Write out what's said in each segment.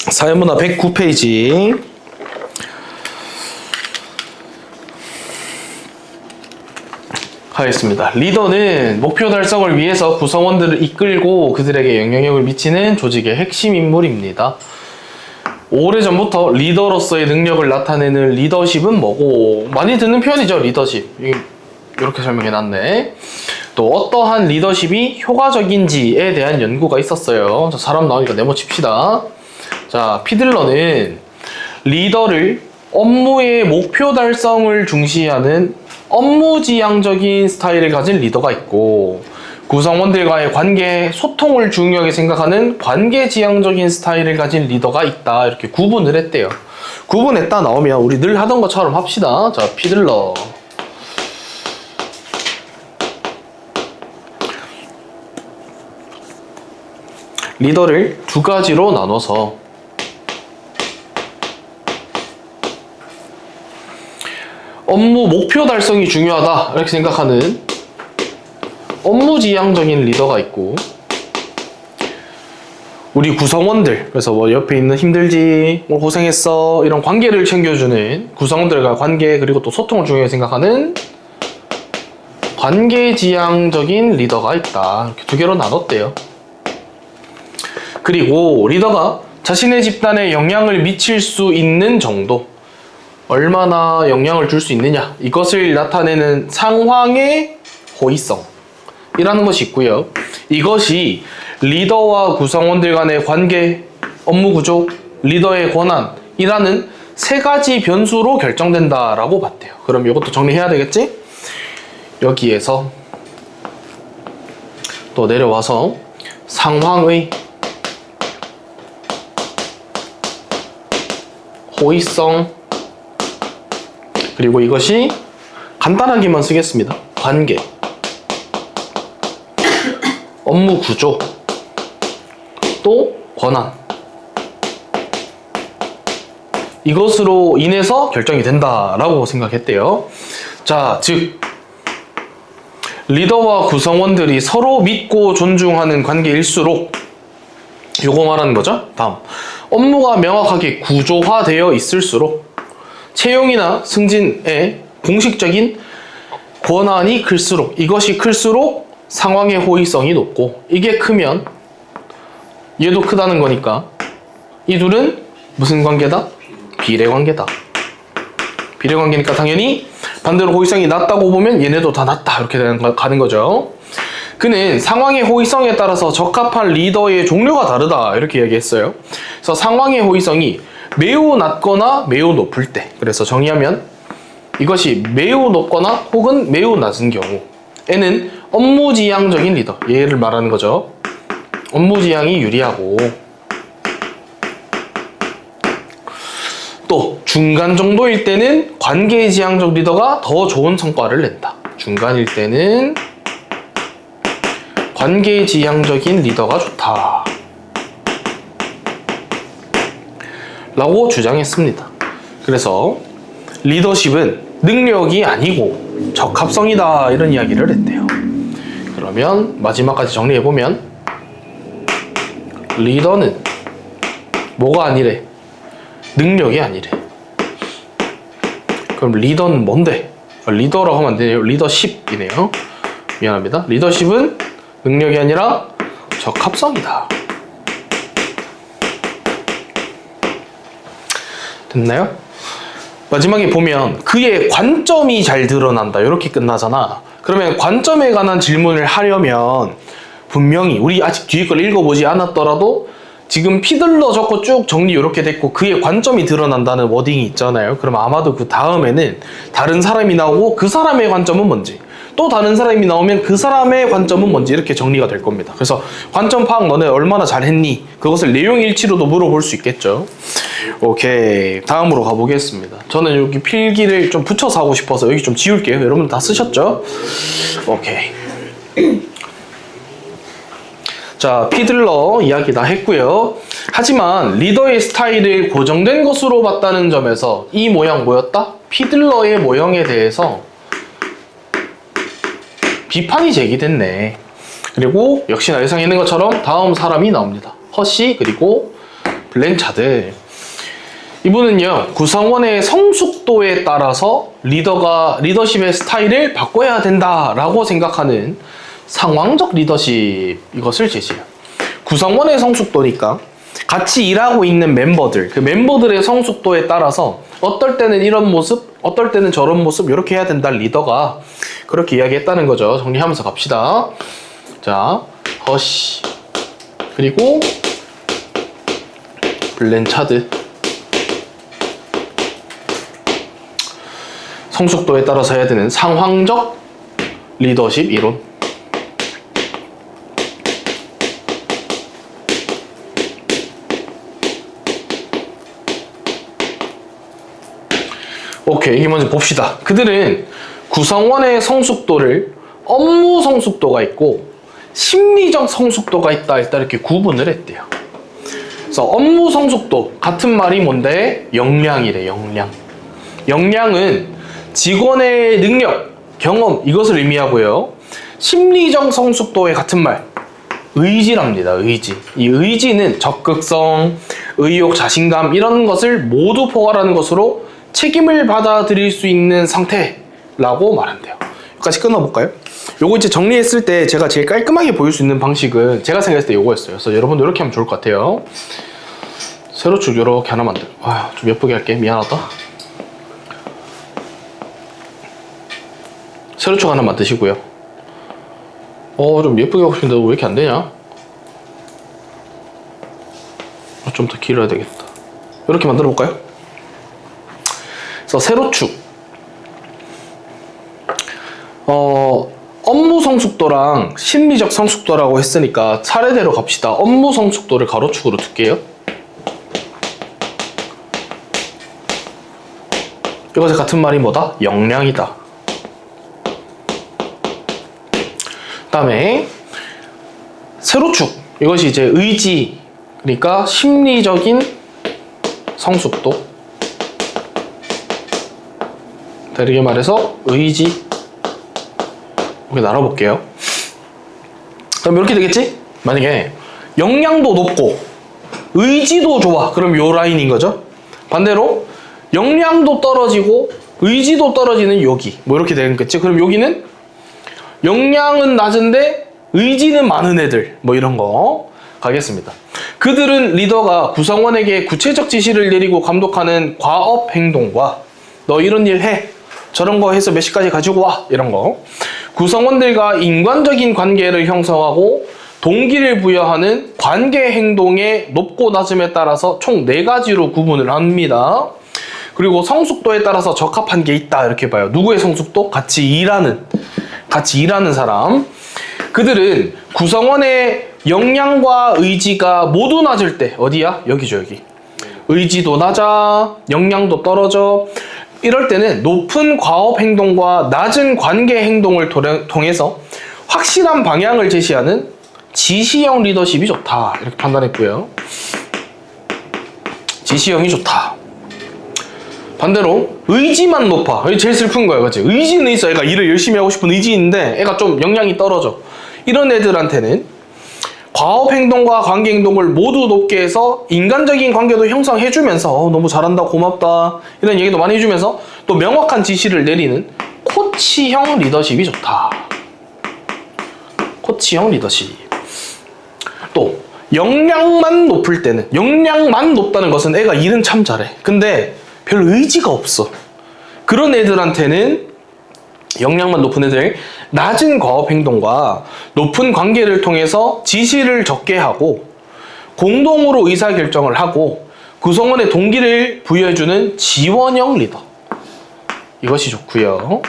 사회문화 109페이지. 하겠습니다. 리더는 목표 달성을 위해서 구성원들을 이끌고 그들에게 영향력을 미치는 조직의 핵심 인물입니다. 오래전부터 리더로서의 능력을 나타내는 리더십은 뭐고, 많이 듣는 표현이죠. 리더십. 이렇게 설명해놨네. 또 어떠한 리더십이 효과적인지에 대한 연구가 있었어요. 자, 사람 나오니까 네모 칩시다. 자, 피들러는 리더를 업무의 목표 달성을 중시하는 업무지향적인 스타일을 가진 리더가 있고, 구성원들과의 관계, 소통을 중요하게 생각하는 관계지향적인 스타일을 가진 리더가 있다. 이렇게 구분을 했대요. 구분했다 나오면 우리 늘 하던 것처럼 합시다. 자, 피들러. 리더를 두 가지로 나눠서 업무 목표 달성이 중요하다 이렇게 생각하는 업무지향적인 리더가 있고, 우리 구성원들, 그래서 뭐 옆에 있는 힘들지, 뭐 고생했어, 이런 관계를 챙겨주는 구성원들과 관계, 그리고 또 소통을 중요하게 생각하는 관계지향적인 리더가 있다. 이렇게 두 개로 나눴대요. 그리고 리더가 자신의 집단에 영향을 미칠 수 있는 정도, 얼마나 영향을 줄 수 있느냐, 이것을 나타내는 상황의 호의성이라는 것이 있고요. 이것이 리더와 구성원들 간의 관계, 업무 구조, 리더의 권한이라는 세 가지 변수로 결정된다라고 봤대요. 그럼 이것도 정리해야 되겠지? 여기에서 또 내려와서 상황의 호의성, 그리고 이것이 간단하게만 쓰겠습니다. 관계, 업무 구조, 또 권한, 이것으로 인해서 결정이 된다라고 생각했대요. 자, 즉 리더와 구성원들이 서로 믿고 존중하는 관계일수록, 요거 말하는 거죠. 다음, 업무가 명확하게 구조화되어 있을수록 채용이나 승진에 공식적인 권한이 클수록, 이것이 클수록 상황의 호의성이 높고, 이게 크면 얘도 크다는 거니까 이 둘은 무슨 관계다? 비례관계다. 비례관계니까 당연히 반대로 호의성이 낮다고 보면 얘네도 다 낮다 이렇게 가는 거죠. 그는 상황의 호의성에 따라서 적합한 리더의 종류가 다르다 이렇게 얘기했어요. 그래서 상황의 호의성이 매우 낮거나 매우 높을 때, 그래서 정의하면 이것이 매우 높거나 혹은 매우 낮은 경우에는 업무지향적인 리더, 얘를 말하는 거죠. 업무지향이 유리하고, 또 중간 정도일 때는 관계지향적 리더가 더 좋은 성과를 낸다. 중간일 때는 관계지향적인 리더가 좋다 라고 주장했습니다. 그래서 리더십은 능력이 아니고 적합성이다 이런 이야기를 했대요. 그러면 마지막까지 정리해보면, 리더는 뭐가 아니래? 능력이 아니래. 그럼 리더는 뭔데? 리더라고 하면 안 되네요. 리더십이네요. 미안합니다. 리더십은 능력이 아니라 적합성이다. 됐나요? 마지막에 보면 그의 관점이 잘 드러난다 이렇게 끝나잖아. 그러면 관점에 관한 질문을 하려면 분명히 우리 아직 뒤에 걸 읽어보지 않았더라도 지금 피들러 적고 쭉 정리 이렇게 됐고 그의 관점이 드러난다는 워딩이 있잖아요. 그럼 아마도 그 다음에는 다른 사람이 나오고 그 사람의 관점은 뭔지, 또 다른 사람이 나오면 그 사람의 관점은 뭔지 이렇게 정리가 될 겁니다. 그래서 관점 파악 너네 얼마나 잘했니? 그것을 내용일치로도 물어볼 수 있겠죠. 오케이, 다음으로 가보겠습니다. 저는 여기 필기를 좀 붙여서 하고 싶어서 여기 좀 지울게요. 여러분 다 쓰셨죠? 오케이. 자, 피들러 이야기 다 했고요. 하지만 리더의 스타일을 고정된 것으로 봤다는 점에서 이 모양 뭐였다? 피들러의 모형에 대해서 비판이 제기됐네. 그리고 역시나 예상했는 것처럼 다음 사람이 나옵니다. 허시 그리고 블랜차드. 이분은요, 구성원의 성숙도에 따라서 리더십의 스타일을 바꿔야 된다라고 생각하는 상황적 리더십, 이것을 제시해요. 구성원의 성숙도니까 같이 일하고 있는 멤버들, 그 멤버들의 성숙도에 따라서 어떨 때는 이런 모습, 어떨 때는 저런 모습, 이렇게 해야 된다, 리더가 그렇게 이야기했다는 거죠. 정리하면서 갑시다. 자, 허쉬, 그리고 블랜차드. 성숙도에 따라서 해야 되는 상황적 리더십 이론. 오케이, 이게 먼저 봅시다. 그들은 구성원의 성숙도를 업무 성숙도가 있고 심리적 성숙도가 있다, 일단 이렇게 구분을 했대요. 그래서 업무 성숙도, 같은 말이 뭔데? 역량이래, 역량. 역량은 직원의 능력, 경험, 이것을 의미하고요. 심리적 성숙도의 같은 말, 의지랍니다. 의지. 이 의지는 적극성, 의욕, 자신감, 이런 것을 모두 포괄하는 것으로 책임을 받아들일 수 있는 상태라고 말한대요. 여기까지 끊어볼까요? 요거 이제 정리했을 때 제가 제일 깔끔하게 보일 수 있는 방식은 제가 생각했을 때 요거였어요. 그래서 여러분도 이렇게 하면 좋을 것 같아요. 세로축 이렇게 하나 만들어. 좀 예쁘게 할게. 미안하다. 세로축 하나 만드시고요. 좀 예쁘게 하고 싶은데 왜 이렇게 안 되냐? 좀 더 길어야 되겠다. 이렇게 만들어 볼까요? 그래서 세로축. 업무 성숙도랑 심리적 성숙도라고 했으니까 차례대로 갑시다. 업무 성숙도를 가로축으로 둘게요. 이것의 같은 말이 뭐다? 역량이다. 그 다음에 세로축. 이것이 이제 의지, 그러니까 심리적인 성숙도. 다르게 말해서 의지. 이렇게 나눠볼게요. 그럼 이렇게 되겠지? 만약에 역량도 높고 의지도 좋아, 그럼 요 라인인 거죠. 반대로 역량도 떨어지고 의지도 떨어지는 여기, 뭐 이렇게 되겠지. 그럼 여기는 역량은 낮은데 의지는 많은 애들, 뭐 이런 거 가겠습니다. 그들은 리더가 구성원에게 구체적 지시를 내리고 감독하는 과업 행동과 너 이런 일 해, 저런 거 해서 몇 시까지 가지고 와, 이런 거, 구성원들과 인간적인 관계를 형성하고 동기를 부여하는 관계 행동의 높고 낮음에 따라서 총 4가지로 구분을 합니다. 그리고 성숙도에 따라서 적합한 게 있다, 이렇게 봐요. 누구의 성숙도? 같이 일하는 사람. 그들은 구성원의 역량과 의지가 모두 낮을 때, 어디야? 여기죠, 여기. 의지도 낮아, 역량도 떨어져. 이럴 때는 높은 과업 행동과 낮은 관계 행동을 통해서 확실한 방향을 제시하는 지시형 리더십이 좋다, 이렇게 판단했고요. 지시형이 좋다. 반대로 의지만 높아. 이게 제일 슬픈 거야, 그치? 의지는 있어. 애가 일을 열심히 하고 싶은 의지인데 애가 좀 역량이 떨어져. 이런 애들한테는 과업 행동과 관계 행동을 모두 높게 해서 인간적인 관계도 형성해주면서 너무 잘한다, 고맙다, 이런 얘기도 많이 해주면서 또 명확한 지시를 내리는 코치형 리더십이 좋다. 코치형 리더십. 또 역량만 높을 때는, 역량만 높다는 것은 애가 일은 참 잘해. 근데 별로 의지가 없어. 그런 애들한테는, 역량만 높은 애들, 낮은 과업 행동과 높은 관계를 통해서 지시를 적게 하고 공동으로 의사결정을 하고 구성원의 동기를 부여해주는 지원형 리더, 이것이 좋고요.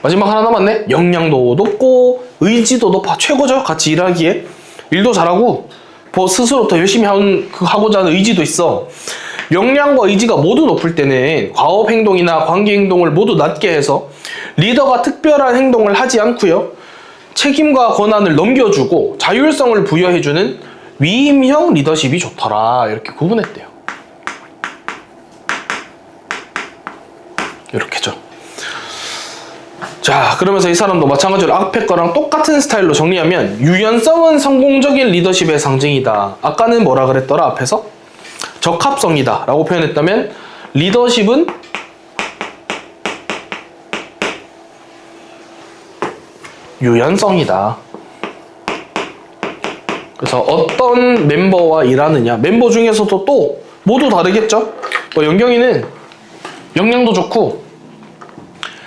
마지막 하나 남았네. 역량도 높고 의지도 높아. 최고죠. 같이 일하기에. 일도 잘하고 스스로 더 열심히 하고자 하는 의지도 있어. 역량과 의지가 모두 높을 때는 과업 행동이나 관계 행동을 모두 낮게 해서 리더가 특별한 행동을 하지 않고요, 책임과 권한을 넘겨주고 자율성을 부여해주는 위임형 리더십이 좋더라, 이렇게 구분했대요. 이렇게죠. 자, 그러면서 이 사람도 마찬가지로 앞에 거랑 똑같은 스타일로 정리하면 유연성은 성공적인 리더십의 상징이다. 아까는 뭐라 그랬더라 앞에서? 적합성이다 라고 표현했다면 리더십은 유연성이다. 그래서 어떤 멤버와 일하느냐, 멤버 중에서도 또 모두 다르겠죠? 영경이는 역량도 좋고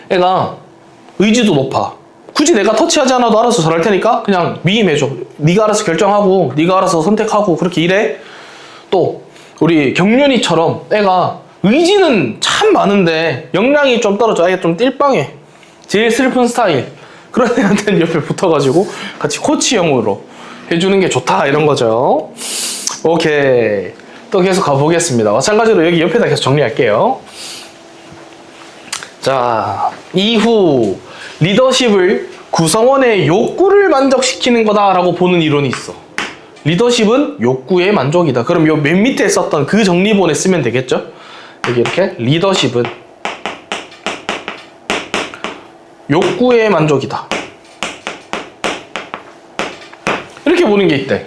애가 의지도 높아. 굳이 내가 터치하지 않아도 알아서 잘할 테니까 그냥 위임해줘. 네가 알아서 결정하고 네가 알아서 선택하고 그렇게 일해. 또 우리 경륜이처럼 애가 의지는 참 많은데 역량이 좀 떨어져. 아예 좀 띨빵해. 제일 슬픈 스타일. 그런 애한테는 옆에 붙어가지고 같이 코치형으로 해주는 게 좋다 이런 거죠. 오케이. 또 계속 가보겠습니다. 마찬가지로 여기 옆에다 계속 정리할게요. 자, 이후 리더십을 구성원의 욕구를 만족시키는 거다라고 보는 이론이 있어. 리더십은 욕구의 만족이다. 그럼 요 맨 밑에 썼던 그 정리본에 쓰면 되겠죠? 여기 이렇게 리더십은 욕구의 만족이다. 이렇게 보는 게 있대.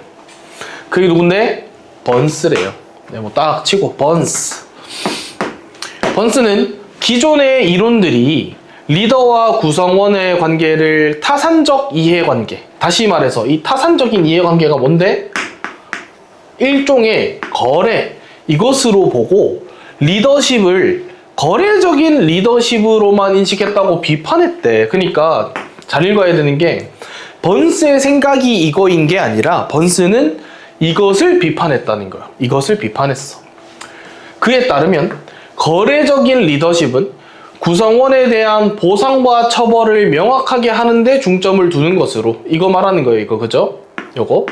그게 누군데? 번스래요. 네, 뭐 딱 치고 번스. 번스는 기존의 이론들이 리더와 구성원의 관계를 타산적 이해관계. 다시 말해서 이 타산적인 이해관계가 뭔데? 일종의 거래. 이것으로 보고 리더십을 거래적인 리더십으로만 인식했다고 비판했대. 그러니까 잘 읽어야 되는 게 번스의 생각이 이거인 게 아니라 번스는 이것을 비판했다는 거예요. 이것을 비판했어. 그에 따르면 거래적인 리더십은 구성원에 대한 보상과 처벌을 명확하게 하는데 중점을 두는 것으로 이거 말하는 거예요. 이거 그죠? 요거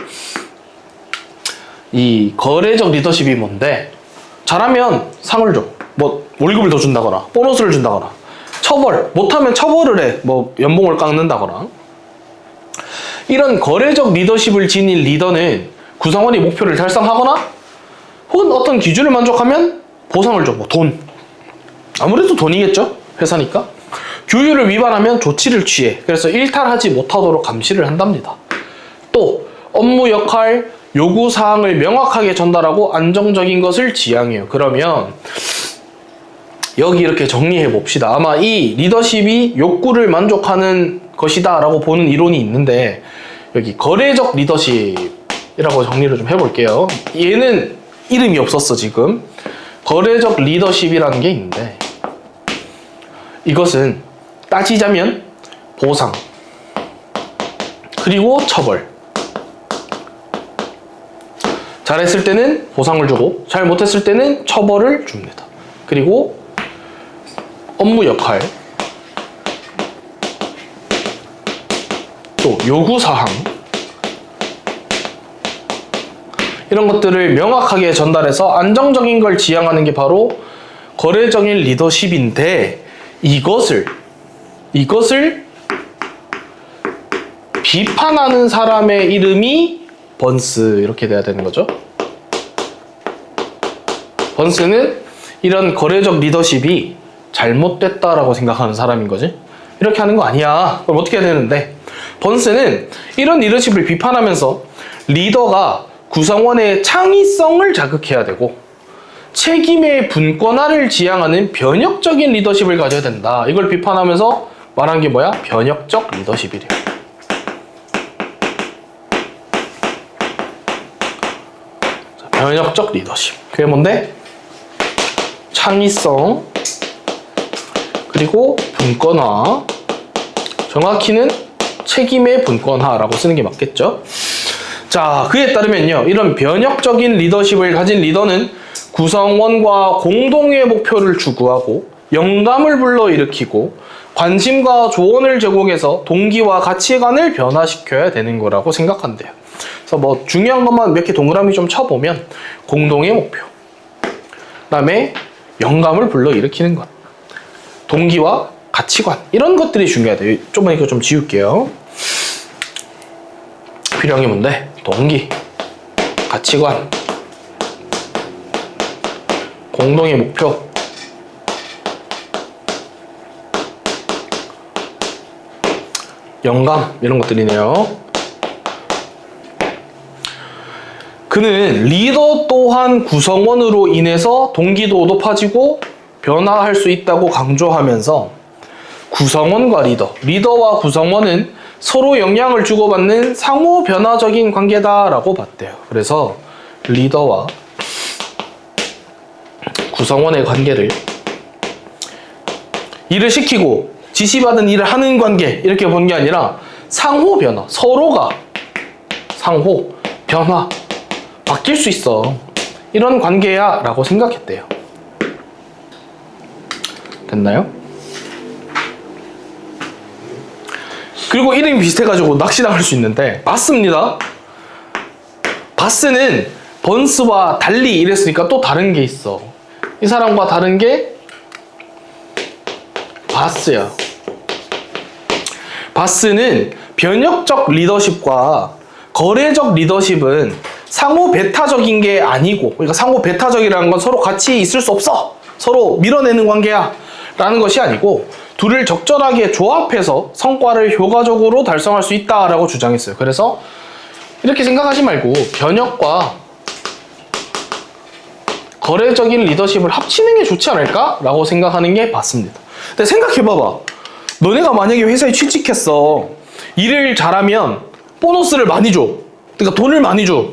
이 거래적 리더십이 뭔데? 잘하면 상을 줘. 뭐 월급을 더 준다거나 보너스를 준다거나 처벌 못하면 처벌을 해. 뭐 연봉을 깎는다거나 이런 거래적 리더십을 지닌 리더는 구성원이 목표를 달성하거나 혹은 어떤 기준을 만족하면 보상을 줘. 뭐 돈. 아무래도 돈이겠죠? 회사니까. 규율을 위반하면 조치를 취해. 그래서 일탈하지 못하도록 감시를 한답니다. 또 업무 역할, 요구 사항을 명확하게 전달하고 안정적인 것을 지향해요. 그러면 여기 이렇게 정리해 봅시다. 아마 이 리더십이 욕구를 만족하는 것이다 라고 보는 이론이 있는데 여기 거래적 리더십이라고 정리를 좀 해볼게요. 얘는 이름이 없었어 지금. 거래적 리더십이라는 게 있는데 이것은 따지자면 보상 그리고 처벌. 잘했을 때는 보상을 주고 잘 못했을 때는 처벌을 줍니다. 그리고 업무 역할 또 요구사항 이런 것들을 명확하게 전달해서 안정적인 걸 지향하는 게 바로 거래적인 리더십인데 이것을 비판하는 사람의 이름이 번스 이렇게 돼야 되는 거죠. 번스는 이런 거래적 리더십이 잘못됐다라고 생각하는 사람인 거지. 이렇게 하는 거 아니야. 그럼 어떻게 해야 되는데? 번스는 이런 리더십을 비판하면서 리더가 구성원의 창의성을 자극해야 되고 책임의 분권화를 지향하는 변혁적인 리더십을 가져야 된다. 이걸 비판하면서 말한 게 뭐야? 변혁적 리더십이래요. 자, 변혁적 리더십. 그게 뭔데? 창의성 그리고 분권화. 정확히는 책임의 분권화라고 쓰는 게 맞겠죠? 자, 그에 따르면요. 이런 변혁적인 리더십을 가진 리더는 구성원과 공동의 목표를 추구하고 영감을 불러일으키고 관심과 조언을 제공해서 동기와 가치관을 변화시켜야 되는 거라고 생각한대요. 그래서 뭐 중요한 것만 몇 개 동그라미 좀 쳐보면 공동의 목표, 그다음에 영감을 불러일으키는 것, 동기와 가치관 이런 것들이 중요하대요. 조금 이거 좀 지울게요. 필요한 게 뭔데? 동기, 가치관, 공동의 목표, 영감 이런 것들이네요. 그는 리더 또한 구성원으로 인해서 동기도 높아지고 변화할 수 있다고 강조하면서 구성원과 리더와 구성원은 서로 영향을 주고받는 상호 변화적인 관계다라고 봤대요. 그래서 리더와 구성원의 관계를 일을 시키고 지시받은 일을 하는 관계 이렇게 본 게 아니라 상호 변화, 서로가 상호 변화 바뀔 수 있어 이런 관계야 라고 생각했대요. 됐나요? 그리고 이름이 비슷해가지고 낚시당할 수 있는데 바스입니다. 바스는 번스와 달리 이랬으니까 또 다른 게 있어. 이 사람과 다른 게 바스야. 바스는 변혁적 리더십과 거래적 리더십은 상호 배타적인 게 아니고, 그러니까 상호 배타적이라는 건 서로 같이 있을 수 없어, 서로 밀어내는 관계야 라는 것이 아니고 둘을 적절하게 조합해서 성과를 효과적으로 달성할 수 있다라고 주장했어요. 그래서 이렇게 생각하지 말고 변혁과 거래적인 리더십을 합치는 게 좋지 않을까? 라고 생각하는 게 맞습니다. 근데 생각해봐봐. 너네가 만약에 회사에 취직했어. 일을 잘하면 보너스를 많이 줘. 그러니까 돈을 많이 줘.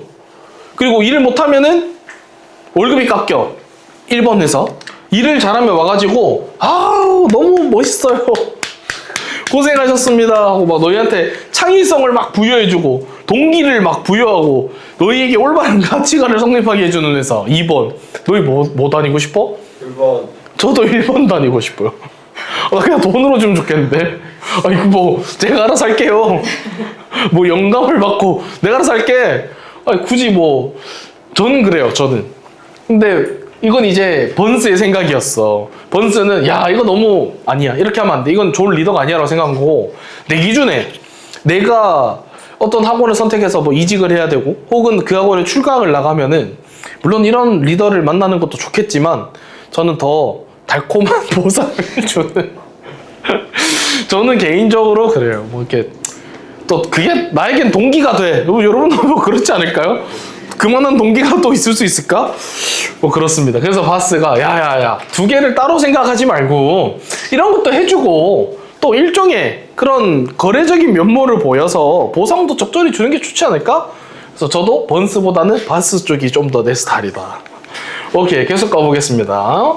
그리고 일을 못하면은 월급이 깎여. 1번 회사. 일을 잘하면 와가지고 아우 너무 멋있어요. 고생하셨습니다 하고 막 너희한테 창의성을 막 부여해주고 동기를 막 부여하고 너희에게 올바른 가치관을 성립하게 해주는 회사. 2번. 너희 뭐 다니고 싶어? 1번. 저도 1번 다니고 싶어요. 나 그냥 돈으로 주면 좋겠는데. 아니 뭐 제가 알아서 할게요. 뭐 영감을 받고 내가 알아서 할게. 아니 굳이 뭐 저는 그래요. 저는. 근데 이건 이제 번스의 생각이었어. 번스는 야 이거 너무 아니야, 이렇게 하면 안 돼, 이건 좋은 리더가 아니야 라고 생각한 거고, 내 기준에 내가 어떤 학원을 선택해서 뭐 이직을 해야 되고 혹은 그 학원에 출강을 나가면은 물론 이런 리더를 만나는 것도 좋겠지만 저는 더 달콤한 보상을 주는 저는 개인적으로 그래요. 뭐 이렇게 또 그게 나에겐 동기가 돼. 여러분도 뭐 그렇지 않을까요? 그만한 동기가 또 있을 수 있을까? 뭐 그렇습니다. 그래서 바스가 야야야 두 개를 따로 생각하지 말고 이런 것도 해주고 또 일종의 그런 거래적인 면모를 보여서 보상도 적절히 주는 게 좋지 않을까? 그래서 저도 번스보다는 바스 쪽이 좀 더 내 스타일이다. 오케이, 계속 가보겠습니다.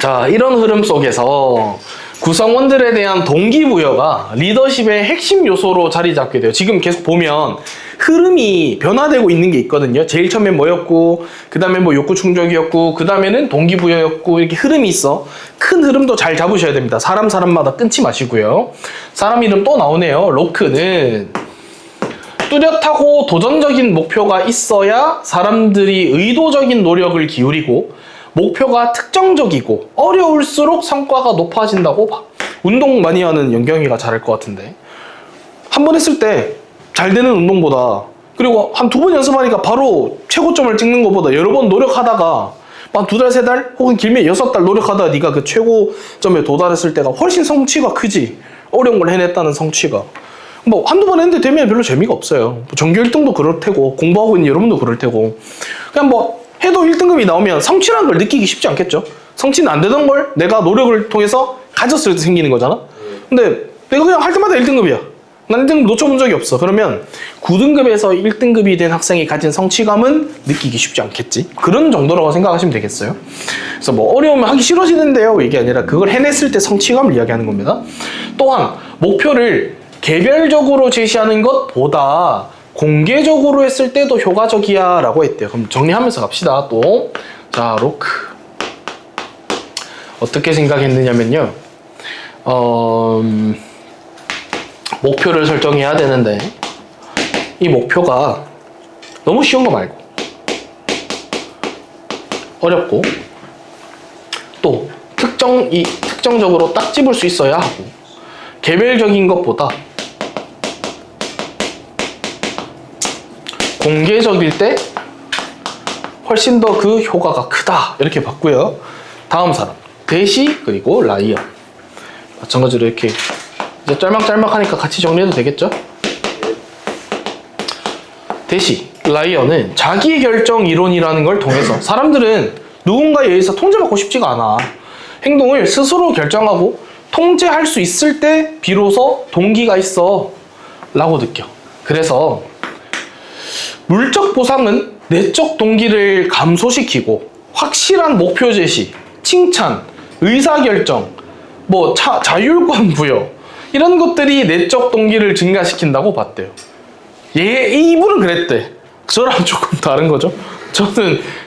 자, 이런 흐름 속에서 구성원들에 대한 동기부여가 리더십의 핵심 요소로 자리 잡게 돼요. 지금 계속 보면 흐름이 변화되고 있는 게 있거든요. 제일 처음엔 뭐였고, 그 다음에 뭐 욕구 충족이었고, 그 다음에는 동기부여였고, 이렇게 흐름이 있어. 큰 흐름도 잘 잡으셔야 됩니다. 사람마다 끊지 마시고요. 사람 이름 또 나오네요. 로크는 뚜렷하고 도전적인 목표가 있어야 사람들이 의도적인 노력을 기울이고 목표가 특정적이고 어려울수록 성과가 높아진다고 봐. 운동 많이 하는 영경이가 잘할 것 같은데 한 번 했을 때 잘 되는 운동보다, 그리고 한 2번 연습하니까 바로 최고점을 찍는 것보다 여러 번 노력하다가 한 2달, 3달 혹은 길면 6달 노력하다가 네가 그 최고점에 도달했을 때가 훨씬 성취가 크지. 어려운 걸 해냈다는 성취가. 뭐 한두 번 했는데 되면 별로 재미가 없어요. 전교 1등도 그럴 테고 공부하고 있는 여러분도 그럴 테고 그냥 뭐 해도 1등급이 나오면 성취라는 걸 느끼기 쉽지 않겠죠? 성취는 안 되던 걸 내가 노력을 통해서 가졌을 때 생기는 거잖아? 근데 내가 그냥 할 때마다 1등급이야. 난 1등급 놓쳐본 적이 없어. 그러면 9등급에서 1등급이 된 학생이 가진 성취감은 느끼기 쉽지 않겠지? 그런 정도라고 생각하시면 되겠어요. 그래서 뭐 어려우면 하기 싫어지는데요 이게 아니라 그걸 해냈을 때 성취감을 이야기하는 겁니다. 또한 목표를 개별적으로 제시하는 것보다 공개적으로 했을 때도 효과적이야 라고 했대요. 그럼 정리하면서 갑시다. 또 자, 로크 어떻게 생각했느냐면요, 목표를 설정해야 되는데 이 목표가 너무 쉬운 거 말고 어렵고 또 특정적으로 딱 집을 수 있어야 하고 개별적인 것보다 공개적일 때 훨씬 더 그 효과가 크다 이렇게 봤고요. 다음 사람 대시 그리고 라이언 마찬가지로 이렇게 이제 짤막짤막하니까 같이 정리해도 되겠죠? 대시 라이언은 자기결정 이론이라는 걸 통해서 사람들은 누군가에 의해서 통제받고 싶지가 않아. 행동을 스스로 결정하고 통제할 수 있을 때 비로소 동기가 있어 라고 느껴. 그래서 물적 보상은 내적 동기를 감소시키고 확실한 목표 제시, 칭찬, 의사결정, 자율권 부여 이런 것들이 내적 동기를 증가시킨다고 봤대요. 이분은 그랬대. 저랑 조금 다른 거죠.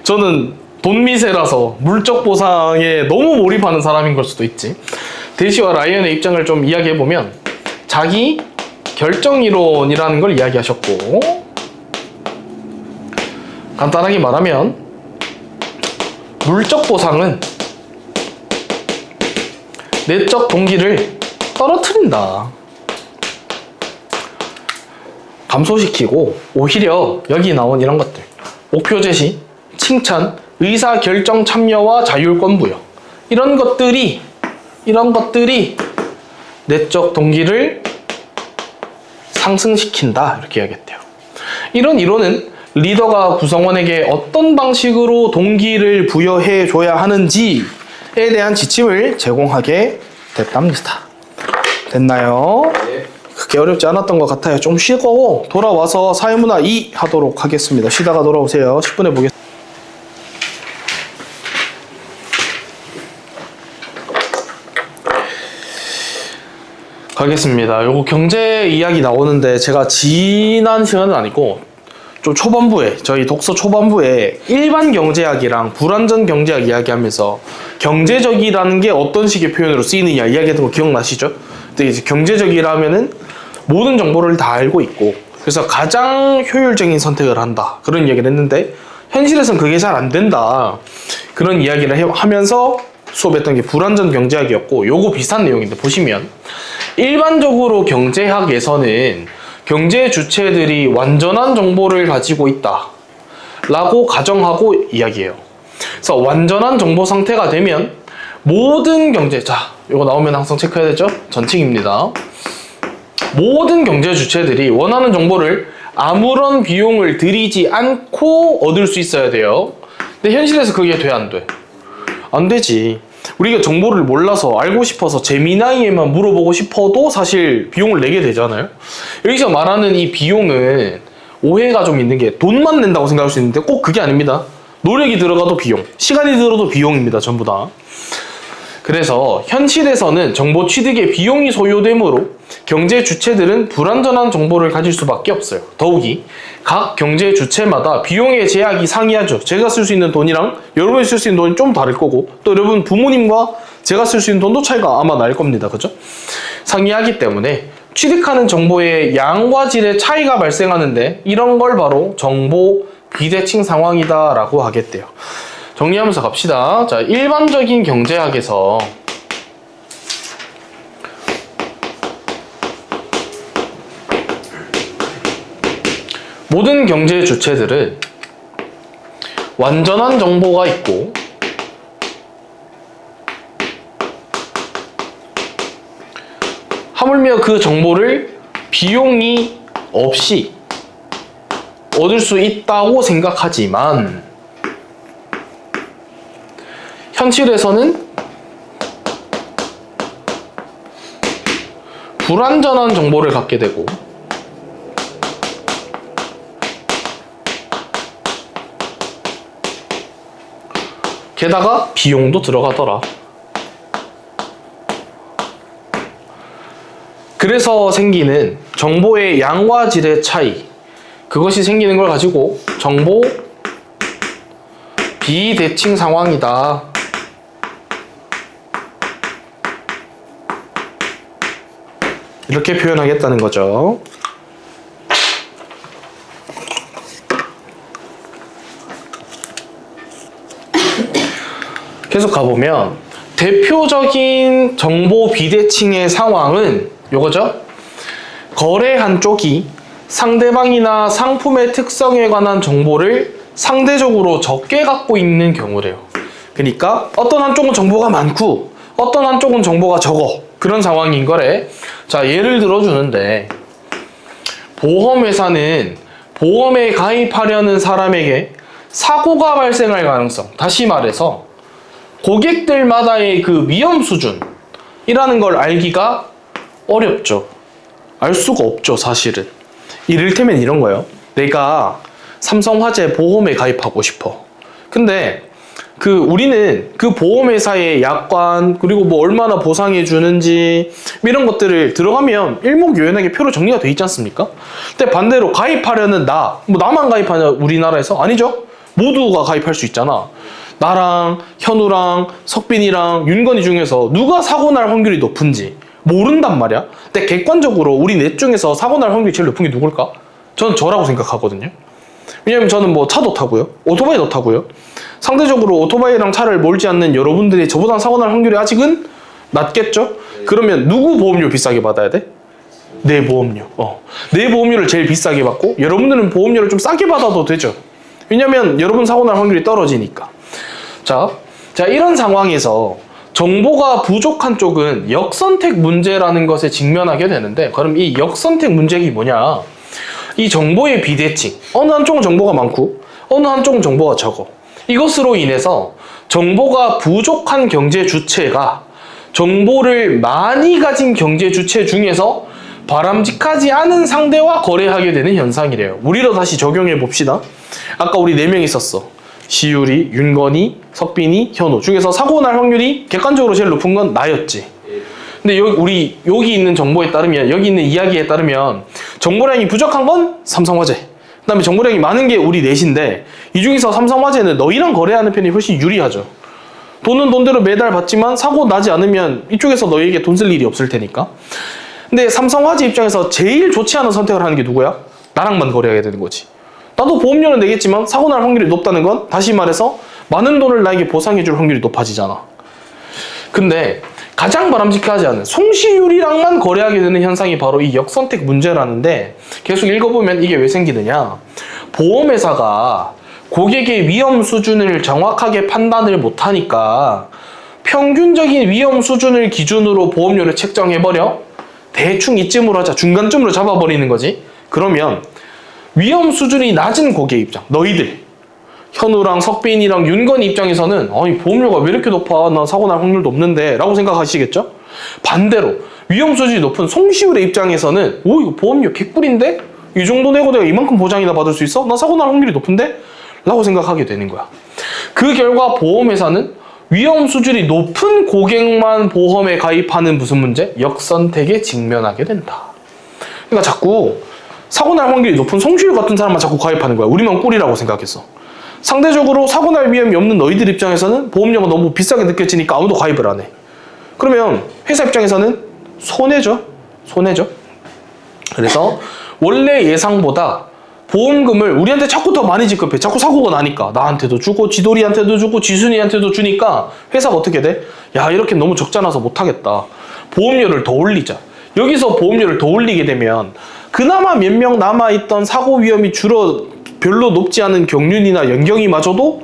저는 돈 미세라서 물적 보상에 너무 몰입하는 사람인 걸 수도 있지. 대시와 라이언의 입장을 좀 이야기해보면 자기 결정 이론이라는 걸 이야기하셨고, 간단하게 말하면 물적 보상은 내적 동기를 떨어뜨린다, 감소시키고, 오히려 여기 나온 이런 것들, 목표 제시, 칭찬, 의사결정 참여와 자율권 부여, 이런 것들이 내적 동기를 상승시킨다, 이렇게 이야기했대요. 이런 이론은 리더가 구성원에게 어떤 방식으로 동기를 부여해 줘야 하는지에 대한 지침을 제공하게 됐답니다. 됐나요? 네. 그렇게 어렵지 않았던 것 같아요. 좀 쉬고 돌아와서 사회문화 2 하도록 하겠습니다. 쉬다가 돌아오세요. 10분에 보겠습니다. 가겠습니다. 요거 경제 이야기 나오는데 제가 지난 시간은 아니고 좀 초반부에, 저희 독서 초반부에 일반 경제학이랑 불완전 경제학 이야기하면서 경제적이라는 게 어떤 식의 표현으로 쓰이느냐 이야기했던 거 기억나시죠? 근데 이제 경제적이라면은 모든 정보를 다 알고 있고, 그래서 가장 효율적인 선택을 한다, 그런 이야기를 했는데 현실에서는 그게 잘 안 된다, 그런 이야기를 하면서 수업했던 게 불완전 경제학이었고, 요거 비슷한 내용인데 보시면 일반적으로 경제학에서는 경제 주체들이 완전한 정보를 가지고 있다 라고 가정하고 이야기해요. 그래서 완전한 정보 상태가 되면 모든 경제, 이거 나오면 항상 체크해야 되죠? 전칭입니다. 모든 경제 주체들이 원하는 정보를 아무런 비용을 들이지 않고 얻을 수 있어야 돼요. 근데 현실에서 그게 돼, 안 돼? 안 되지. 우리가 정보를 몰라서 알고 싶어서 재미나이에만 물어보고 싶어도 사실 비용을 내게 되잖아요. 여기서 말하는 이 비용은 오해가 좀 있는 게 돈만 낸다고 생각할 수 있는데 꼭 그게 아닙니다. 노력이 들어가도 비용, 시간이 들어도 비용입니다. 전부 다. 그래서 현실에서는 정보 취득에 비용이 소요되므로 경제 주체들은 불완전한 정보를 가질 수밖에 없어요. 더욱이 각 경제 주체마다 비용의 제약이 상이하죠. 제가 쓸 수 있는 돈이랑 여러분이 쓸 수 있는 돈이 좀 다를 거고, 또 여러분 부모님과 제가 쓸 수 있는 돈도 차이가 아마 날 겁니다. 그죠? 상이하기 때문에 취득하는 정보의 양과 질의 차이가 발생하는데, 이런 걸 바로 정보 비대칭 상황이다 라고 하겠대요. 정리하면서 갑시다. 자, 일반적인 경제학에서 모든 경제 주체들은 완전한 정보가 있고 하물며 그 정보를 비용이 없이 얻을 수 있다고 생각하지만, 현실에서는 불완전한 정보를 갖게 되고 게다가 비용도 들어가더라. 그래서 생기는 정보의 양과 질의 차이, 그것이 생기는 걸 가지고 정보 비대칭 상황이다, 이렇게 표현하겠다는 거죠. 계속 가보면 대표적인 정보 비대칭의 상황은 요거죠. 거래한 쪽이 상대방이나 상품의 특성에 관한 정보를 상대적으로 적게 갖고 있는 경우래요. 그러니까 어떤 한쪽은 정보가 많고 어떤 한쪽은 정보가 적어. 그런 상황인 거래. 자, 예를 들어주는데 보험회사는 보험에 가입하려는 사람에게 사고가 발생할 가능성, 다시 말해서 고객들마다의 그 위험 수준이라는 걸 알기가 어렵죠. 알 수가 없죠, 사실은. 이를테면 이런 거예요. 내가 삼성화재 보험에 가입하고 싶어. 근데 우리는 그 보험회사의 약관, 그리고 뭐 얼마나 보상해 주는지, 이런 것들을 들어가면 일목요연하게 표로 정리가 돼 있지 않습니까? 근데 반대로 가입하려는 나만 가입하냐, 우리나라에서? 아니죠. 모두가 가입할 수 있잖아. 나랑, 현우랑, 석빈이랑, 윤건이 중에서 누가 사고 날 확률이 높은지 모른단 말이야. 근데 객관적으로 우리 넷 중에서 사고 날 확률이 제일 높은 게 누굴까? 저는 저라고 생각하거든요. 왜냐면 저는 뭐 차도 타고요, 오토바이도 타고요. 상대적으로 오토바이랑 차를 몰지 않는 여러분들이 저보다 사고 날 확률이 아직은 낮겠죠? 그러면 누구 보험료 비싸게 받아야 돼? 내 보험료. 내 보험료를 제일 비싸게 받고 여러분들은 보험료를 좀 싸게 받아도 되죠. 왜냐면 여러분 사고 날 확률이 떨어지니까. 자, 이런 상황에서 정보가 부족한 쪽은 역선택 문제라는 것에 직면하게 되는데, 그럼 이 역선택 문제가 뭐냐? 이 정보의 비대칭. 어느 한쪽은 정보가 많고 어느 한쪽은 정보가 적어. 이것으로 인해서 정보가 부족한 경제 주체가 정보를 많이 가진 경제 주체 중에서 바람직하지 않은 상대와 거래하게 되는 현상이래요. 우리로 다시 적용해 봅시다. 아까 우리 4명 있었어. 시율이, 윤건이, 석빈이, 현우 중에서 사고 날 확률이 객관적으로 제일 높은 건 나였지. 근데 여기 있는 정보에 따르면, 여기 있는 이야기에 따르면 정보량이 부족한 건 삼성화재, 그 다음에 정보량이 많은 게 우리 넷인데, 이 중에서 삼성화재는 너희랑 거래하는 편이 훨씬 유리하죠. 돈은 돈대로 매달 받지만 사고 나지 않으면 이쪽에서 너희에게 돈 쓸 일이 없을 테니까. 근데 삼성화재 입장에서 제일 좋지 않은 선택을 하는 게 누구야? 나랑만 거래하게 되는 거지. 나도 보험료는 내겠지만 사고 날 확률이 높다는 건, 다시 말해서 많은 돈을 나에게 보상해 줄 확률이 높아지잖아. 근데 가장 바람직하지 않은 송시율이랑만 거래하게 되는 현상이 바로 이 역선택 문제라는데, 계속 읽어보면 이게 왜 생기느냐? 보험회사가 고객의 위험 수준을 정확하게 판단을 못하니까 평균적인 위험 수준을 기준으로 보험료를 책정해버려. 대충 이쯤으로 하자, 중간쯤으로 잡아버리는 거지. 그러면 위험 수준이 낮은 고객 입장, 너희들, 현우랑 석빈이랑 윤건이 입장에서는 아니 보험료가 왜 이렇게 높아, 나 사고 날 확률도 없는데 라고 생각하시겠죠? 반대로 위험 수준이 높은 송시율의 입장에서는 이거 보험료 개꿀인데? 이 정도 내고 내가 이만큼 보장이나 받을 수 있어? 나 사고 날 확률이 높은데? 라고 생각하게 되는 거야. 그 결과 보험회사는 위험 수준이 높은 고객만 보험에 가입하는 무슨 문제? 역선택에 직면하게 된다. 그러니까 자꾸 사고 날 확률이 높은 송시율 같은 사람만 자꾸 가입하는 거야. 우리만 꿀이라고 생각했어. 상대적으로 사고 날 위험이 없는 너희들 입장에서는 보험료가 너무 비싸게 느껴지니까 아무도 가입을 안 해. 그러면 회사 입장에서는 손해죠. 그래서 원래 예상보다 보험금을 우리한테 자꾸 더 많이 지급해. 자꾸 사고가 나니까 나한테도 주고 지돌이한테도 주고 지순이한테도 주니까 회사가 어떻게 돼? 야, 이렇게 너무 적잖아서 못하겠다. 보험료를 더 올리자. 여기서 보험료를 더 올리게 되면 그나마 몇 명 남아있던 사고 위험이 별로 높지 않은 경륜이나 연경이마저도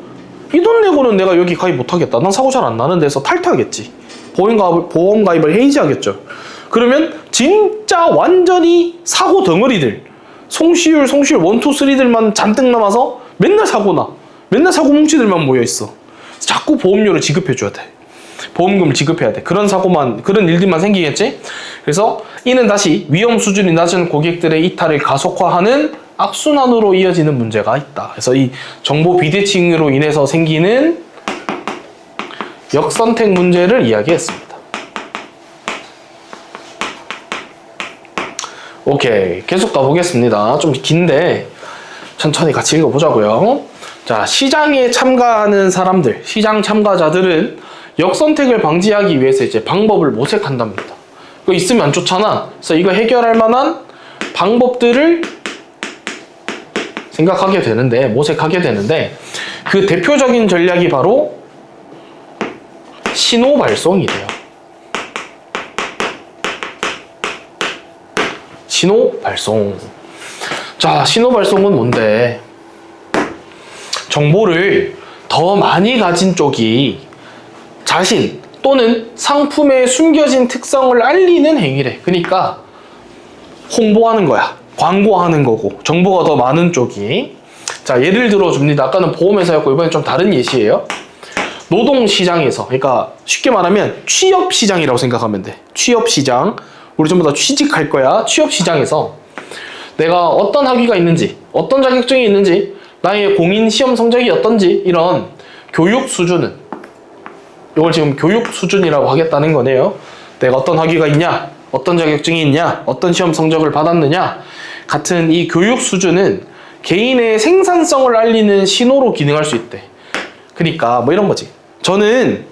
이 돈 내고는 내가 여기 가입 못하겠다. 난 사고 잘 안 나는 데서 탈퇴하겠지. 보험 가입을 해이지하겠죠. 그러면 진짜 완전히 사고 덩어리들, 송시율 1, 2, 3들만 잔뜩 남아서 맨날 사고 뭉치들만 모여있어. 자꾸 보험료를 지급해줘야 돼. 보험금을 지급해야 돼. 그런 일들만 생기겠지? 그래서 이는 다시 위험 수준이 낮은 고객들의 이탈을 가속화하는 악순환으로 이어지는 문제가 있다. 그래서 이 정보 비대칭으로 인해서 생기는 역선택 문제를 이야기했습니다. 오케이, 계속 가보겠습니다. 좀 긴데 천천히 같이 읽어보자고요. 자, 시장에 참가하는 사람들, 시장 참가자들은 역선택을 방지하기 위해서 이제 방법을 모색한답니다. 이거 있으면 안 좋잖아. 그래서 이거 해결할 만한 방법들을 모색하게 되는데 그 대표적인 전략이 바로 신호 발송이래요. 신호 발송. 자, 신호 발송은 뭔데? 정보를 더 많이 가진 쪽이 또는 상품의 숨겨진 특성을 알리는 행위래. 그러니까 홍보하는 거야. 광고하는 거고 정보가 더 많은 쪽이. 자, 예를 들어 줍니다. 아까는 보험회사였고 이번엔 좀 다른 예시예요. 노동시장에서, 그러니까 쉽게 말하면 취업시장이라고 생각하면 돼. 취업시장. 우리 전부 다 취직할 거야. 취업시장에서 내가 어떤 학위가 있는지, 어떤 자격증이 있는지, 나의 공인 시험 성적이 어떤지, 이런 교육 수준은, 이걸 지금 교육 수준이라고 하겠다는 거네요. 내가 어떤 학위가 있냐, 어떤 자격증이 있냐, 어떤 시험 성적을 받았느냐 같은 이 교육 수준은 개인의 생산성을 알리는 신호로 기능할 수 있대. 그러니까 뭐 이런 거지. 저는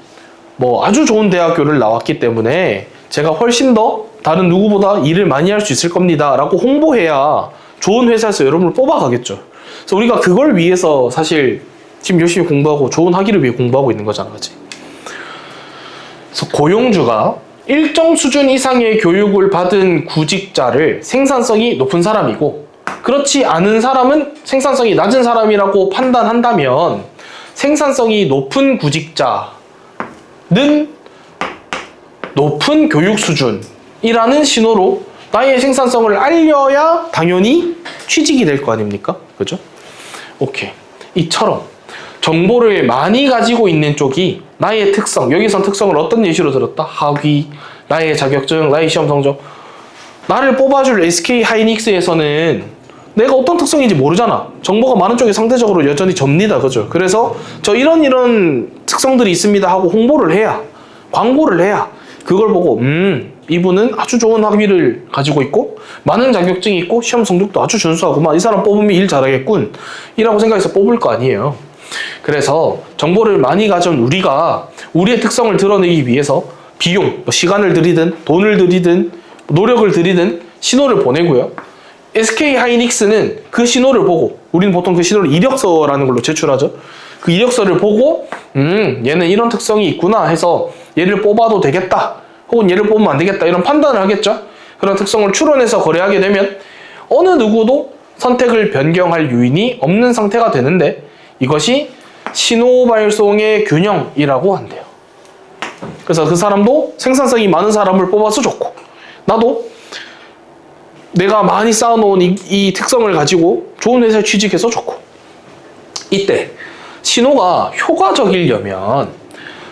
뭐 아주 좋은 대학교를 나왔기 때문에 제가 훨씬 더 다른 누구보다 일을 많이 할 수 있을 겁니다 라고 홍보해야 좋은 회사에서 여러분을 뽑아가겠죠. 그래서 우리가 그걸 위해서 사실 지금 열심히 공부하고 좋은 학위를 위해 공부하고 있는 거잖아, 그치? 그래서 고용주가 일정 수준 이상의 교육을 받은 구직자를 생산성이 높은 사람이고, 그렇지 않은 사람은 생산성이 낮은 사람이라고 판단한다면 생산성이 높은 구직자는 높은 교육 수준이라는 신호로 나의 생산성을 알려야 당연히 취직이 될 거 아닙니까? 그죠? 오케이. 이처럼 정보를 많이 가지고 있는 쪽이 나의 특성, 여기선 특성을 어떤 예시로 들었다? 학위, 나의 자격증, 나의 시험 성적. 나를 뽑아줄 SK 하이닉스에서는 내가 어떤 특성인지 모르잖아. 정보가 많은 쪽이 상대적으로 여전히 접니다. 그죠? 그래서 저 이런 특성들이 있습니다 하고 홍보를 해야, 광고를 해야 그걸 보고 이분은 아주 좋은 학위를 가지고 있고 많은 자격증이 있고 시험 성적도 아주 준수하구만, 이 사람 뽑으면 일 잘하겠군 이라고 생각해서 뽑을 거 아니에요. 그래서 정보를 많이 가진 우리가 우리의 특성을 드러내기 위해서 비용, 시간을 들이든 돈을 들이든 노력을 들이든 신호를 보내고요. SK 하이닉스는 그 신호를 보고, 우리는 보통 그 신호를 이력서라는 걸로 제출하죠. 그 이력서를 보고 얘는 이런 특성이 있구나 해서 얘를 뽑아도 되겠다 혹은 얘를 뽑으면 안 되겠다 이런 판단을 하겠죠. 그런 특성을 추론해서 거래하게 되면 어느 누구도 선택을 변경할 요인이 없는 상태가 되는데, 이것이 신호 발송의 균형이라고 한대요. 그래서 그 사람도 생산성이 많은 사람을 뽑아서 좋고, 나도 내가 많이 쌓아놓은 이 특성을 가지고 좋은 회사에 취직해서 좋고. 이때 신호가 효과적이려면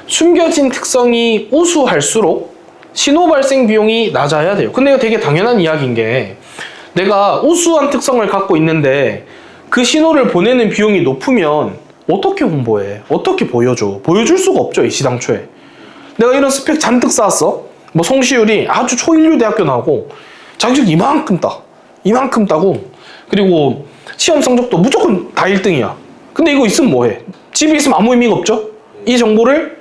숨겨진 특성이 우수할수록 신호 발생 비용이 낮아야 돼요. 근데 이거 되게 당연한 이야기인 게, 내가 우수한 특성을 갖고 있는데 그 신호를 보내는 비용이 높으면 어떻게 홍보해? 어떻게 보여줘? 보여줄 수가 없죠, 이 시당초에. 내가 이런 스펙 잔뜩 쌓았어. 뭐 송시율이 아주 초일류 대학교 나오고 자격증 이만큼 따고, 그리고 시험 성적도 무조건 다 1등이야. 근데 이거 있으면 뭐해? 집에 있으면 아무 의미가 없죠? 이 정보를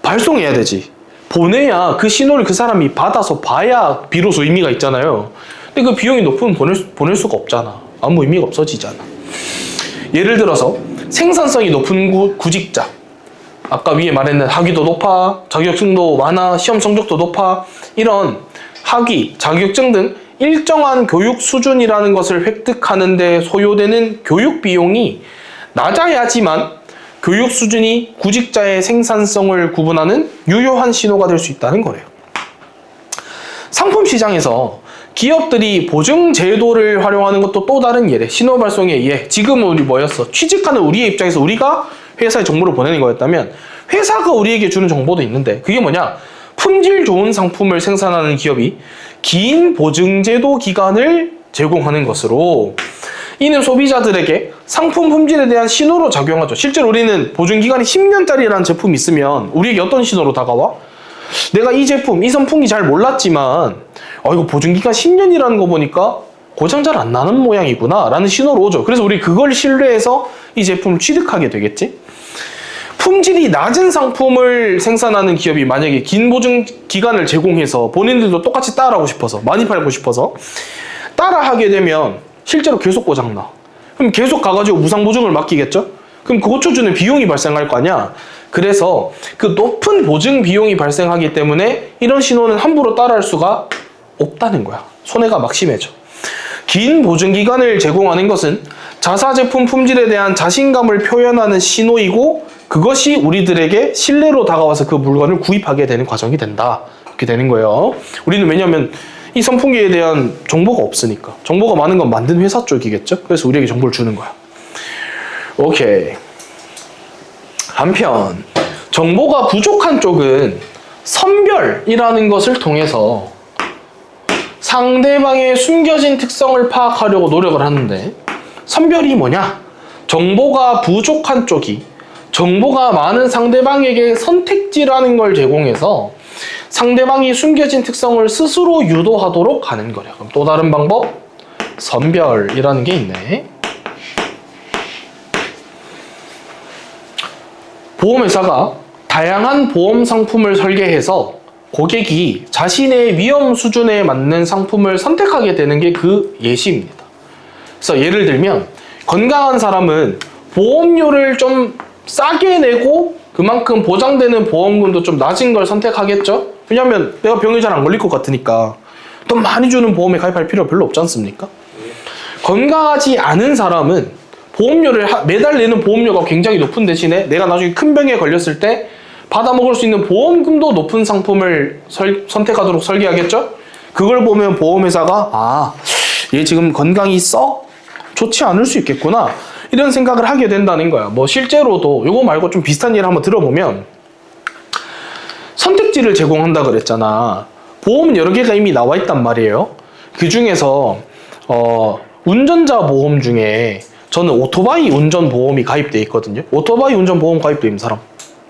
발송해야 되지. 보내야 그 신호를 그 사람이 받아서 봐야 비로소 의미가 있잖아요. 근데 그 비용이 높으면 보낼 수가 없잖아. 아무 의미가 없어지잖아. 예를 들어서 생산성이 높은 구직자, 아까 위에 말했는 학위도 높아, 자격증도 많아, 시험 성적도 높아, 이런 학위, 자격증 등 일정한 교육 수준이라는 것을 획득하는 데 소요되는 교육 비용이 낮아야지만 교육 수준이 구직자의 생산성을 구분하는 유효한 신호가 될 수 있다는 거래요. 상품 시장에서 기업들이 보증 제도를 활용하는 것도 또 다른 예래. 신호 발송의 예. 지금은 우리 뭐였어? 취직하는 우리의 입장에서 우리가 회사에 정보를 보내는 거였다면 회사가 우리에게 주는 정보도 있는데, 그게 뭐냐? 품질 좋은 상품을 생산하는 기업이 긴 보증 제도 기간을 제공하는 것으로 이는 소비자들에게 상품 품질에 대한 신호로 작용하죠. 실제로 우리는 보증기간이 10년짜리라는 제품이 있으면 우리에게 어떤 신호로 다가와? 내가 이 제품, 이 선풍기 잘 몰랐지만 이거 보증기간 10년이라는 거 보니까 고장 잘 안 나는 모양이구나 라는 신호로 오죠. 그래서 우리 그걸 신뢰해서 이 제품을 취득하게 되겠지. 품질이 낮은 상품을 생산하는 기업이 만약에 긴 보증 기간을 제공해서 본인들도 똑같이 따라하고 싶어서, 많이 팔고 싶어서 따라하게 되면 실제로 계속 고장나. 그럼 계속 가가지고 무상보증을 맡기겠죠? 그럼 그 고쳐주는 비용이 발생할 거 아니야? 그래서 그 높은 보증 비용이 발생하기 때문에 이런 신호는 함부로 따라할 수가 없다는 거야. 손해가 막심해져. 긴 보증기간을 제공하는 것은 자사 제품 품질에 대한 자신감을 표현하는 신호이고 그것이 우리들에게 신뢰로 다가와서 그 물건을 구입하게 되는 과정이 된다. 이렇게 되는 거예요. 우리는 왜냐하면 이 선풍기에 대한 정보가 없으니까. 정보가 많은 건 만든 회사 쪽이겠죠. 그래서 우리에게 정보를 주는 거야. 오케이. 한편 정보가 부족한 쪽은 선별이라는 것을 통해서 상대방의 숨겨진 특성을 파악하려고 노력을 하는데, 선별이 뭐냐? 정보가 부족한 쪽이 정보가 많은 상대방에게 선택지라는 걸 제공해서 상대방이 숨겨진 특성을 스스로 유도하도록 하는 거래. 그럼 또 다른 방법, 선별이라는 게 있네. 보험회사가 다양한 보험 상품을 설계해서 고객이 자신의 위험 수준에 맞는 상품을 선택하게 되는 게 그 예시입니다. 그래서 예를 들면 건강한 사람은 보험료를 좀 싸게 내고 그만큼 보장되는 보험금도 좀 낮은 걸 선택하겠죠? 왜냐하면 내가 병에 잘 안 걸릴 것 같으니까 돈 많이 주는 보험에 가입할 필요가 별로 없지 않습니까? 건강하지 않은 사람은 보험료를 매달 내는 보험료가 굉장히 높은 대신에 내가 나중에 큰 병에 걸렸을 때 받아먹을 수 있는 보험금도 높은 상품을 선택하도록 설계하겠죠? 그걸 보면 보험회사가 얘 지금 건강이 썩 좋지 않을 수 있겠구나 이런 생각을 하게 된다는 거야. 뭐 실제로도 이거 말고 좀 비슷한 예를 한번 들어보면 선택지를 제공한다 그랬잖아. 보험은 여러 개가 이미 나와 있단 말이에요. 그 중에서 운전자 보험 중에 저는 오토바이 운전 보험이 가입돼 있거든요. 오토바이 운전 보험 가입돼 있는 사람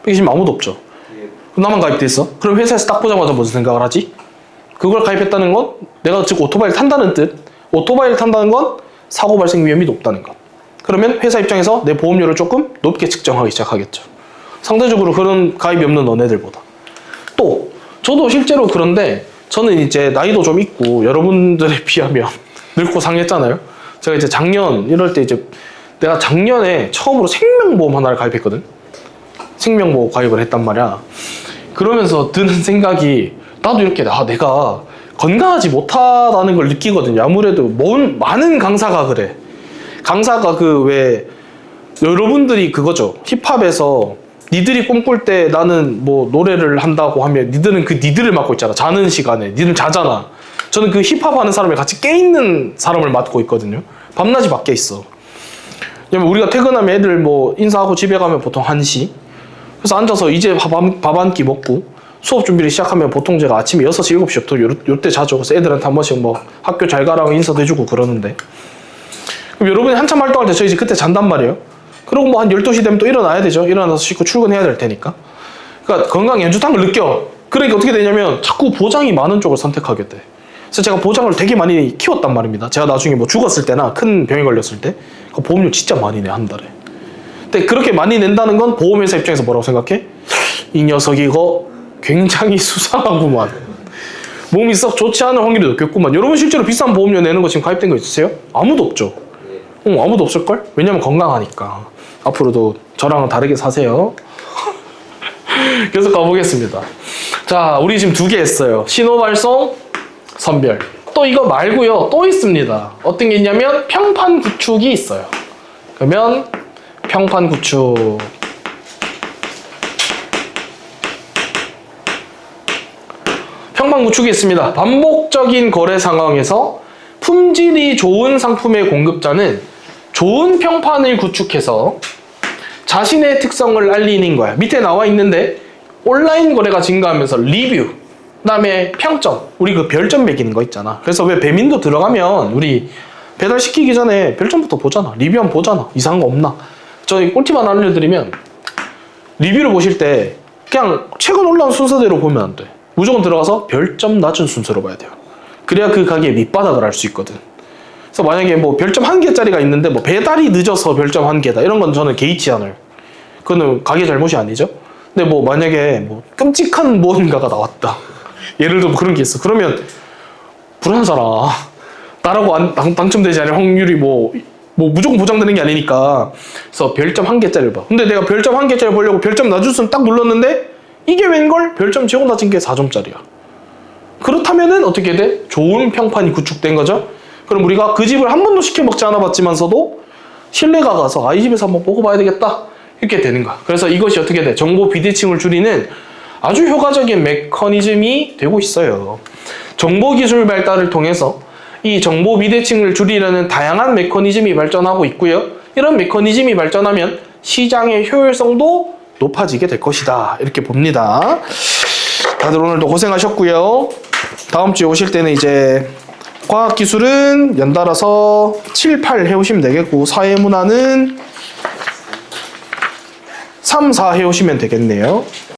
여기 지금 아무도 없죠. 그럼 나만 가입돼 있어. 그럼 회사에서 딱 보자마자 무슨 생각을 하지? 그걸 가입했다는 건 내가 즉 오토바이를 탄다는 뜻. 오토바이를 탄다는 건 사고 발생 위험이 높다는 것. 그러면 회사 입장에서 내 보험료를 조금 높게 측정하기 시작하겠죠. 상대적으로 그런 가입이 없는 너네들보다. 또 저도 실제로 그런데 저는 이제 나이도 좀 있고 여러분들에 비하면 늙고 상했잖아요. 제가 이제 작년 이럴 때 이제 내가 작년에 처음으로 생명보험 하나를 가입했거든. 생명보험 가입을 했단 말이야. 그러면서 드는 생각이 나도 이렇게 내가 건강하지 못하다는 걸 느끼거든요. 아무래도 많은 강사가 그래. 강사가 그 왜 여러분들이 그거죠. 힙합에서 니들이 꿈꿀 때 나는 뭐 노래를 한다고 하면 니들은 그 니들을 맡고 있잖아. 자는 시간에 니들은 자잖아. 저는 그 힙합 하는 사람을 같이 깨있는 사람을 맡고 있거든요. 밤낮이 바뀌어 있어. 왜냐면 우리가 퇴근하면 애들 뭐 인사하고 집에 가면 보통 1시. 그래서 앉아서 이제 밥 한 끼 먹고 수업 준비를 시작하면 보통 제가 아침에 6시, 7시부터 요때 자죠. 그래서 애들한테 한 번씩 뭐 학교 잘 가라고 인사도 해주고 그러는데. 그럼 여러분이 한참 활동할 때 저 이제 그때 잔단 말이에요. 그리고 뭐 한 12시 되면 또 일어나야 되죠. 일어나서 씻고 출근해야 될 테니까. 그러니까 건강이 안 좋다는 걸 느껴. 그러니까 어떻게 되냐면 자꾸 보장이 많은 쪽을 선택하게 돼. 그래서 제가 보장을 되게 많이 키웠단 말입니다. 제가 나중에 뭐 죽었을 때나 큰 병에 걸렸을 때 그 보험료 진짜 많이 내, 한 달에. 근데 그렇게 많이 낸다는 건 보험회사 입장에서 뭐라고 생각해? 이 녀석이 이거 굉장히 수상하구만. 몸이 썩 좋지 않을 확률이 높겠구만. 여러분 실제로 비싼 보험료 내는 거 지금 가입된 거 있으세요? 아무도 없죠? 아무도 없을걸? 왜냐면 건강하니까. 앞으로도 저랑은 다르게 사세요. 계속 가보겠습니다. 자, 우리 지금 2개 했어요. 신호발송, 선별. 또 이거 말고요. 또 있습니다. 어떤 게 있냐면 평판 구축이 있어요. 그러면 평판 구축. 평판 구축이 있습니다. 반복적인 거래 상황에서 품질이 좋은 상품의 공급자는 좋은 평판을 구축해서 자신의 특성을 알리는 거야. 밑에 나와 있는데 온라인 거래가 증가하면서 리뷰, 그다음에 평점, 우리 그 별점 매기는 거 있잖아. 그래서 왜 배민도 들어가면 우리 배달 시키기 전에 별점부터 보잖아. 리뷰 한번 보잖아. 이상한 거 없나? 저희 꿀팁 하나 알려드리면 리뷰를 보실 때 그냥 최근 올라온 순서대로 보면 안 돼. 무조건 들어가서 별점 낮은 순서로 봐야 돼요. 그래야 그 가게의 밑바닥을 알 수 있거든. 그래서 만약에 뭐 별점 1개짜리가 있는데 뭐 배달이 늦어서 별점 1개다 이런 건 저는 개의치 않아요. 그거는 가게 잘못이 아니죠. 근데 뭐 만약에 뭐 끔찍한 무언가가 나왔다. 예를 들어 그런 게 있어. 그러면 불안하잖아. 나라고 당첨되지 않을 확률이 뭐 무조건 보장되는 게 아니니까. 그래서 별점 1개짜리를 봐. 근데 내가 별점 1개짜리 보려고 별점 낮은 순 딱 눌렀는데 이게 웬걸? 별점 최고 낮은 게 4점짜리야. 그렇다면은 어떻게 돼? 좋은 평판이 구축된 거죠. 그럼 우리가 그 집을 한 번도 시켜 먹지 않아 봤지만서도 신뢰가 가서 이 집에서 한번 먹어봐야 되겠다 이렇게 되는 거야. 그래서 이것이 어떻게 돼? 정보 비대칭을 줄이는 아주 효과적인 메커니즘이 되고 있어요. 정보기술 발달을 통해서 이 정보 비대칭을 줄이려는 다양한 메커니즘이 발전하고 있고요. 이런 메커니즘이 발전하면 시장의 효율성도 높아지게 될 것이다. 이렇게 봅니다. 다들 오늘도 고생하셨고요. 다음 주에 오실 때는 이제 과학기술은 연달아서 7, 8 해오시면 되겠고 사회문화는 3, 4 해오시면 되겠네요.